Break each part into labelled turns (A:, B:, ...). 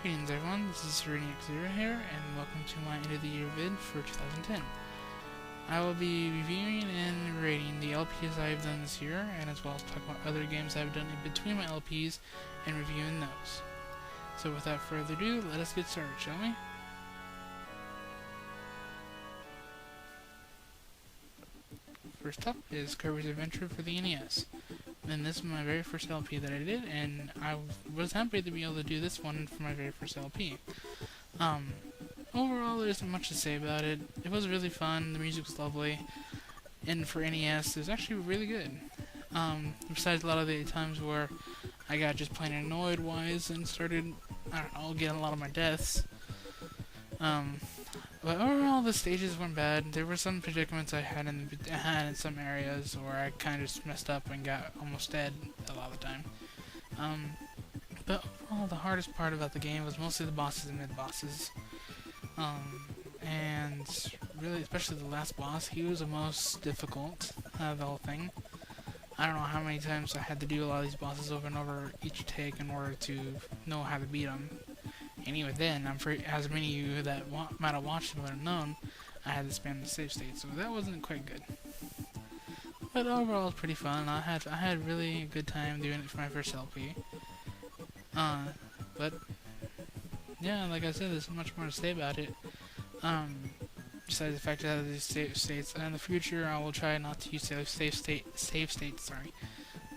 A: Greetings everyone, this is SereniX0 here, and welcome to my end of the year vid for 2010. I will be reviewing and rating the LPs I've done this year, and as well as talk about other games I've done in between my LPs and reviewing those. So without further ado, let us get started, shall we? First up is Kirby's Adventure for the NES. And this is my very first LP that I did, and I was happy to be able to do this one for my very first LP. Overall, there isn't much to say about it. It was really fun, the music was lovely, and for NES, it was actually really good. Besides a lot of the times where I got just plain annoyed wise and started, I don't know, getting a lot of my deaths. But overall, the stages weren't bad. There were some predicaments I had in some areas where I kind of just messed up and got almost dead a lot of the time. But overall, the hardest part about the game was mostly the bosses and mid-bosses. And really, especially the last boss, he was the most difficult out of the whole thing. I don't know how many times I had to do a lot of these bosses over and over each take in order to know how to beat them. And even then, I'm sure as many of you that might have watched it would have known, I had to spam the save state, so that wasn't quite good. But overall, it was pretty fun. I had really a good time doing it for my first LP. But yeah, like I said, there's much more to say about it. Besides the fact that these save states, and in the future, I will try not to use save states. Sorry,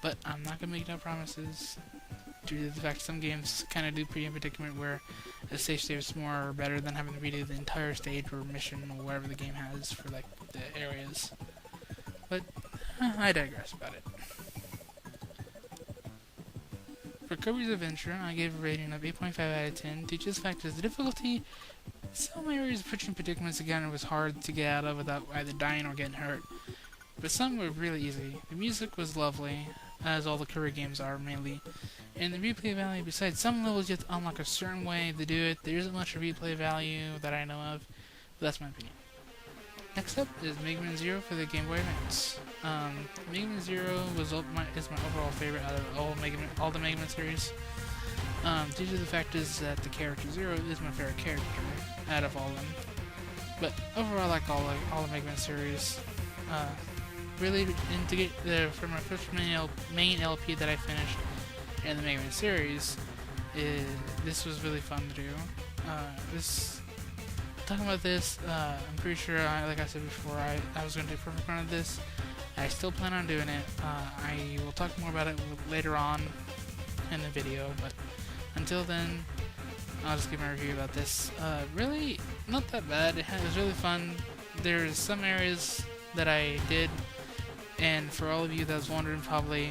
A: but I'm not gonna make no promises, due to the fact some games kind of do put you in a predicament where a save state is more or better than having to redo the entire stage or mission or whatever the game has for like the areas. But I digress about it. For Kirby's Adventure, I gave a rating of 8.5 out of 10 due to the fact that the difficulty, some areas put you in predicaments again, it was hard to get out of without either dying or getting hurt. But some were really easy. The music was lovely, as all the Kirby games are mainly. And the replay value, besides some levels you have to unlock a certain way to do it, there isn't much replay value that I know of, but that's my opinion. Next up is Mega Man Zero for the Game Boy Advance. Mega Man Zero is my overall favorite out of all the Mega Man series. Due to the fact is that the character Zero is my favorite character out of all of them. But overall, I like all the Mega Man series. Really, for my first main LP that I finished in the Mega Man series, this was really fun to do. Talking about this, I'm pretty sure, like I said before, I was going to do a perfect run of this. I still plan on doing it. I will talk more about it later on in the video, but until then, I'll just give my review about this. Really, not that bad. It was really fun. There's some areas that I did, and for all of you that was wondering probably,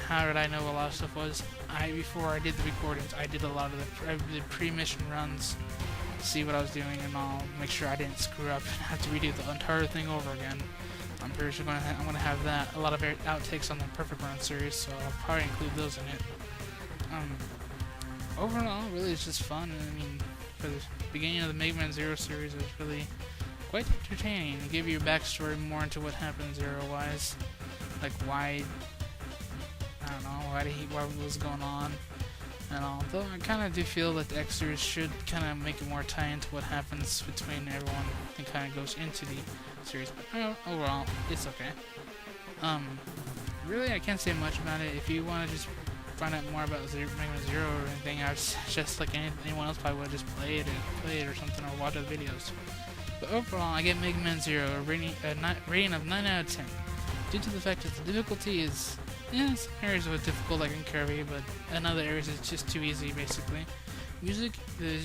A: how did I know a lot of stuff was, before I did the recordings, I did a lot of the pre-mission runs to see what I was doing, and I'll make sure I didn't screw up and have to redo the entire thing over again. I'm pretty sure I'm gonna have a lot of outtakes on the Perfect Run series, so I'll probably include those in it. Overall, really, it's just fun. I mean, for the beginning of the Mega Man Zero series, it was really quite entertaining. It gave you a backstory more into what happened Zero-wise, like why, I don't know, what was going on, and all. Though I kind of do feel that the X series should kind of make it more tie into what happens between everyone and kind of goes into the series. But overall, it's okay. Really, I can't say much about it. If you want to just find out more about Mega Man Zero or anything, I would suggest like anyone else probably would just play it or something, or watch other videos. But overall, I give Mega Man Zero a rating of 9 out of 10, due to the fact that the difficulty is, some areas were difficult like in Kirby, but in other areas it's just too easy basically. The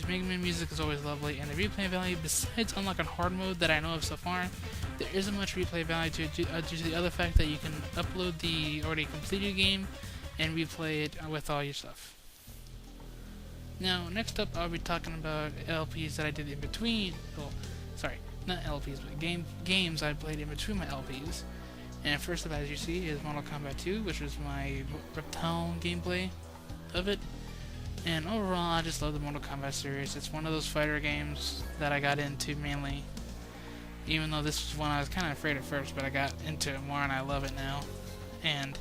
A: Mega Man music is always lovely, and the replay value, besides unlocking hard mode that I know of so far, there isn't much replay value due to the other fact that you can upload the already completed game and replay it with all your stuff. Now, next up, I'll be talking about LPs that I did in between. Well, sorry, not LPs, but games I played in between my LPs. And first up, as you see, is Mortal Kombat 2, which was my Reptile gameplay of it. And overall, I just love the Mortal Kombat series. It's one of those fighter games that I got into mainly. Even though this was one I was kind of afraid at first, but I got into it more and I love it now. And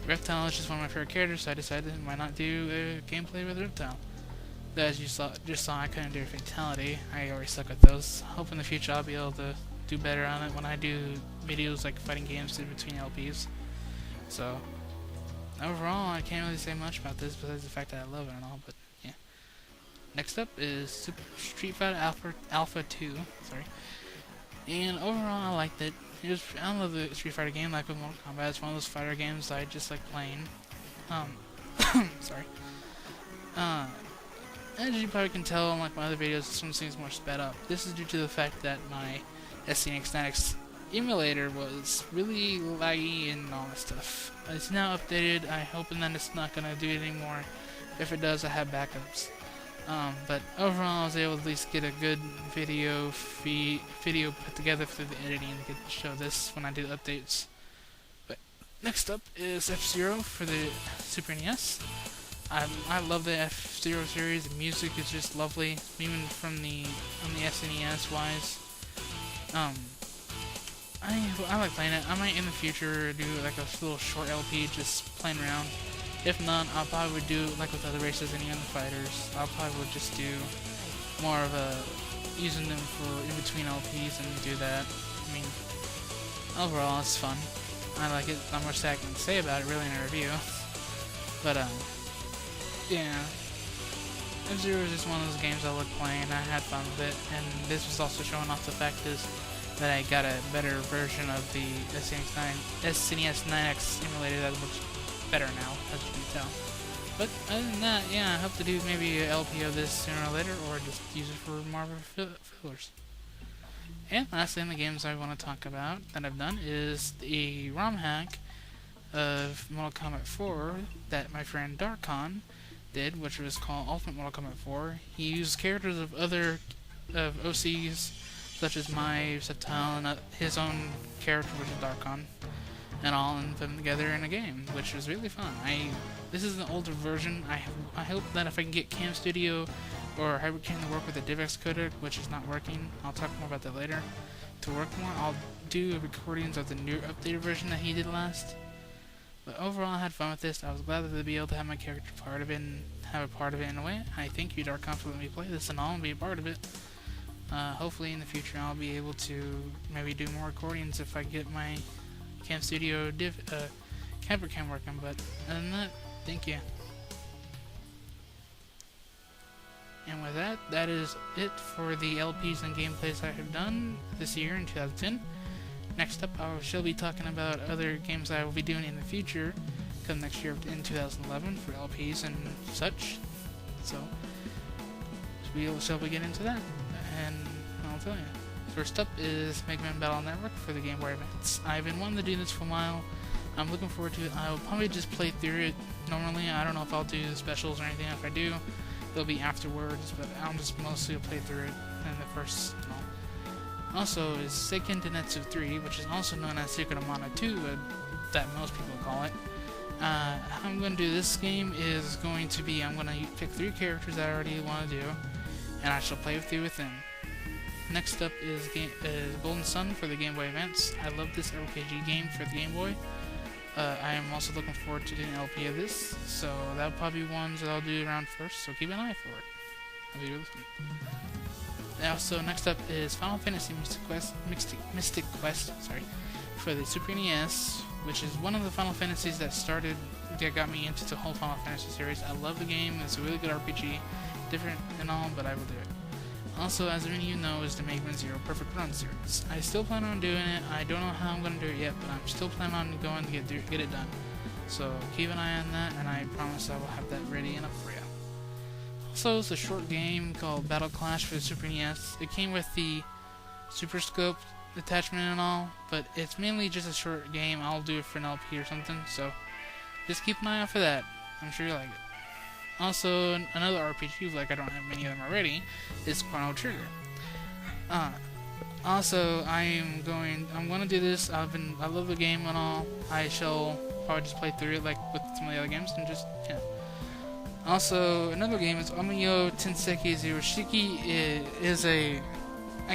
A: Reptile is just one of my favorite characters, so I decided why not do a gameplay with Reptile. As you just saw, I couldn't do a fatality. I already suck at those. Hope in the future I'll be able to do better on it when I do videos like fighting games in between LPs. So, overall, I can't really say much about this besides the fact that I love it and all, but yeah. Next up is Super Street Fighter Alpha 2, sorry. And overall, I liked it. I love the Street Fighter game, like with Mortal Kombat. It's one of those fighter games I just like playing. Sorry. As you probably can tell in like my other videos, this one seems more sped up. This is due to the fact that my SNX Natics emulator was really laggy and all that stuff. It's now updated. I hope that it's not gonna do it anymore. If it does, I have backups. But overall, I was able to at least get a good video put together through the editing to show this when I do updates. But next up is F-Zero for the Super NES. I love the F-Zero series. The music is just lovely, even from the SNES wise. I like playing it. I might in the future do like a little short LP just playing around. If not, I'll probably do like with other races and other fighters. I'll probably just do more of a using them for in between LPs and do that. I mean, overall it's fun. I like it. Not much I can say about it really in a review. But yeah, F-Zero is just one of those games I like playing. I had fun with it, and this was also showing off the fact that I got a better version of the SNES 9X emulator that looks better now, as you can tell. But other than that, yeah, I hope to do maybe an LP of this sooner or later, or just use it for more fillers. And lastly, in the games I want to talk about that I've done is the ROM hack of Mortal Kombat 4 that my friend Darkon did, which was called Ultimate Mortal Kombat 4. He used characters of other OCs, such as my Septile and his own character, which is Darkon, and all, and put them together in a game, which was really fun. This is an older version. I hope that if I can get Cam Studio or HyperCam to work with the DivX codec, which is not working, I'll talk more about that later, to work more, I'll do recordings of the new updated version that he did last. But overall, I had fun with this. I was glad to be able to have my character part of it and have a part of it in a way. I thank you, Darkon, for letting me play this and all and be a part of it. Hopefully in the future I'll be able to maybe do more recordings if I get my Cam Studio HyperCam working. But other than that, thank you. And with that, that is it for the LPs and gameplays I have done this year in 2010. Next up, I shall be talking about other games I will be doing in the future, come next year in 2011 for LPs and such. So, we shall be getting into that, and I'll tell you. First up is Mega Man Battle Network for the Game Boy Advance. I've been wanting to do this for a while. I'm looking forward to it. I'll probably just play through it normally. I don't know if I'll do the specials or anything. If I do, they'll be afterwards, but I'll just mostly play through it in the first. Also is Seiken Densetsu 3, which is also known as Secret of Mana 2, that most people call it. How I'm going to do this game is going to be, I'm going to pick 3 characters that I already want to do, and I shall play through with them. Next up is Golden Sun for the Game Boy Advance. I love this RPG game for the Game Boy. I am also looking forward to doing an LP of this, so that'll probably be ones that I'll do around first, so keep an eye for it. That'll be really fun. Also, next up is Final Fantasy Mystic Quest, for the Super NES, which is one of the Final Fantasies that got me into the whole Final Fantasy series. I love the game. It's a really good RPG, different and all, but I will do it. Also, as many of you know, is the Mega Man Zero Perfect Run series. I still plan on doing it. I don't know how I'm going to do it yet, but I'm still planning on going to get it done. So keep an eye on that, and I promise I will have that ready enough for you. Also, it's a short game called Battle Clash for the Super NES. It came with the Super Scope attachment and all, but it's mainly just a short game. I'll do it for an LP or something, so just keep an eye out for that. I'm sure you'll like it. Also, another RPG, like I don't have many of them already, is Chrono Trigger. Also, I'm gonna do this. I love the game and all. I shall probably just play through it like with some of the other games and just, yeah. Also, another game is Omiyo Tenseki Zero-Shiki. It is I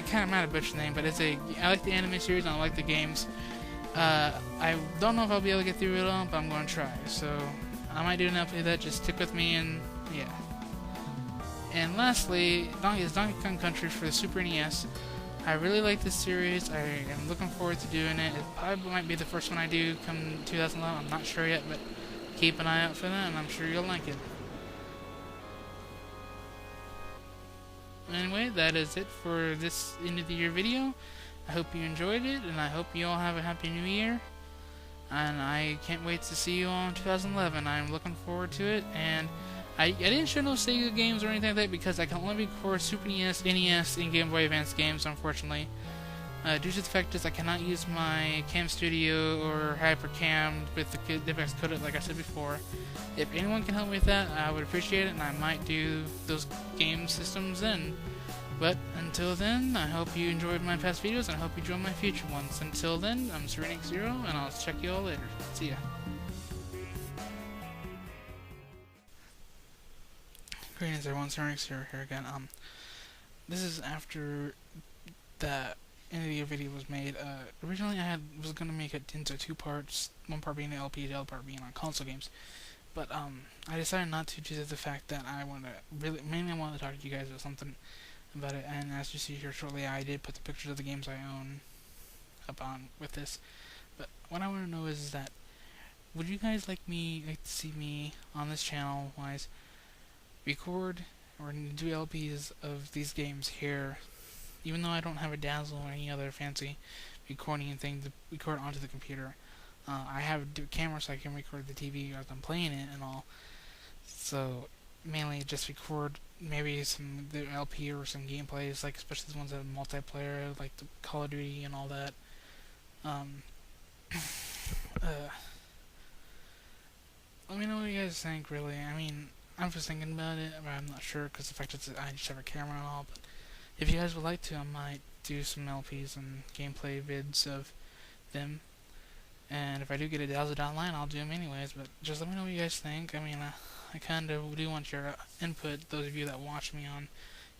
A: kind of might have butchered the name, but I like the anime series and I like the games. I don't know if I'll be able to get through it all, but I'm going to try. So, I might do an LP of that. Just stick with me and, yeah. And lastly, Donkey Kong Country for the Super NES. I really like this series. I am looking forward to doing it. It probably might be the first one I do come 2011. I'm not sure yet, but keep an eye out for that, and I'm sure you'll like it. Anyway, that is it for this end of the year video. I hope you enjoyed it, and I hope you all have a happy new year. And I can't wait to see you all in 2011. I'm looking forward to it, and I didn't show no Sega games or anything like that because I can only record Super NES, NES, and Game Boy Advance games, unfortunately. Due to the fact is I cannot use my Cam Studio or HyperCam with the DivX codec like I said before. If anyone can help me with that, I would appreciate it, and I might do those game systems then. But until then, I hope you enjoyed my past videos, and I hope you join my future ones. Until then, I'm SerenX0, and I'll check you all later. See ya. Greetings everyone, SerenX0 here again. This is after the end of the year video was made. Originally I was gonna make it into 2 parts, one part being the LP, the other part being on console games. But I decided not to due to the fact that I wanted to mainly I wanted to talk to you guys about something about it. And as you see here shortly, I did put the pictures of the games I own up on with this. But what I want to know is that would you guys like to see me on this channel record or do LPs of these games here, even though I don't have a Dazzle or any other fancy recording thing to record onto the computer. I have a camera so I can record the TV as I'm playing it and all. So mainly just record maybe the LP or some gameplays, like especially the ones that have multiplayer, like the Call of Duty and all that. Let me know what you guys think, really. I mean, I'm just thinking about it, but I'm not sure because the fact is I just have a camera and all. But if you guys would like to, I might do some LPs and gameplay vids of them. And if I do get a Dazzle.line, I'll do them anyways. But just let me know what you guys think. I mean, I kind of do want your input, those of you that watch me on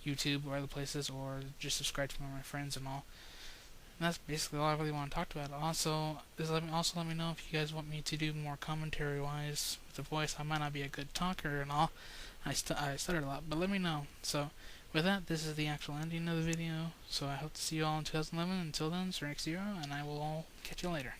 A: YouTube or other places, or just subscribe to me, my friends and all. And that's basically all I really want to talk about. Also, let me know if you guys want me to do more commentary-wise with the voice. I might not be a good talker and all. I stuttered a lot, but let me know. So, with that, this is the actual ending of the video. So I hope to see you all in 2011. Until then, SerenX0, and I will all catch you later.